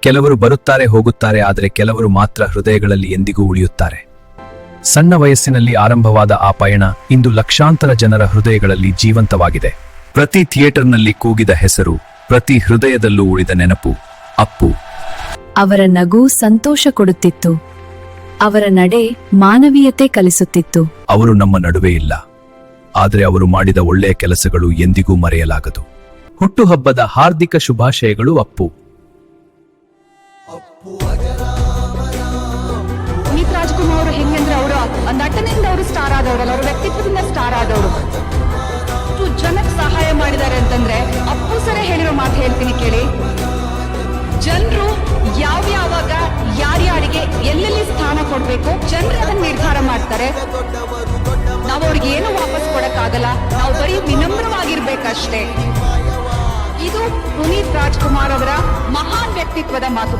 ಕೆಲವರು ಬರುತ್ತಾರೆ ಹೋಗುತ್ತಾರೆ, ಆದರೆ ಕೆಲವರು ಮಾತ್ರ ಹೃದಯಗಳಲ್ಲಿ ಎಂದಿಗೂ ಉಳಿಯುತ್ತಾರೆ. ಸಣ್ಣ ವಯಸ್ಸಿನಲ್ಲಿ ಆರಂಭವಾದ ಆ ಪಯಣ ಇಂದು ಲಕ್ಷಾಂತರ ಜನರ ಹೃದಯಗಳಲ್ಲಿ ಜೀವಂತವಾಗಿದೆ. ಪ್ರತಿ ಥಿಯೇಟರ್ನಲ್ಲಿ ಕೂಗಿದ ಹೆಸರು, ಪ್ರತಿ ಹೃದಯದಲ್ಲೂ ಉಳಿದ ನೆನಪು ಅಪ್ಪು. ಅವರ ನಗು ಸಂತೋಷ ಕೊಡುತ್ತಿತ್ತು. ಅವರ ನಡೆ ಮಾನವೀಯತೆ ಕಲಿಸುತ್ತಿತ್ತು. ಅವರು ನಮ್ಮ ನಡುವೆ ಇಲ್ಲ, ಆದರೆ ಅವರು ಮಾಡಿದ ಒಳ್ಳೆಯ ಕೆಲಸಗಳು ಎಂದಿಗೂ ಮರೆಯಲಾಗದು. ಹುಟ್ಟುಹಬ್ಬದ ಹಾರ್ದಿಕ ಶುಭಾಶಯಗಳು ಅಪ್ಪು. ಪುನೀತ್ ರಾಜ್ಕುಮಾರ್ ಅವರು ಹೆಂಗಂದ್ರೆ ಅವರು ನಟನೆಯಿಂದ ಅವರು ಸ್ಟಾರ್ ಆದವರಲ್ಲ, ಅವ್ರ ವ್ಯಕ್ತಿತ್ವದಿಂದ ಸ್ಟಾರ್ ಆದವರು. ಜನಕ್ಕೆ ಸಹಾಯ ಮಾಡಿದ್ದಾರೆ ಅಂತಂದ್ರೆ ಅಪ್ಪು ಸರ ಹೇಳಿರೋ ಮಾತು ಹೇಳ್ತೀನಿ ಕೇಳಿ. ಜನರು ಯಾವ್ಯಾವಾಗ ಯಾರ್ಯಾರಿಗೆ ಎಲ್ಲೆಲ್ಲಿ ಸ್ಥಾನ ಕೊಡ್ಬೇಕು ಜನರು ಅದನ್ನ ನಿರ್ಧಾರ ಮಾಡ್ತಾರೆ. ನಾವು ಅವ್ರಿಗೆ ಏನು ವಾಪಸ್ ಕೊಡಕ್ಕಾಗಲ್ಲ, ನಾವು ಬರೀ ವಿನಮ್ರವಾಗಿರ್ಬೇಕಷ್ಟೇ. ಇದು ಪುನೀತ್ ರಾಜ್ಕುಮಾರ್ ಅವರ ಮಹಾನ್ ವ್ಯಕ್ತಿತ್ವದ ಮಾತು.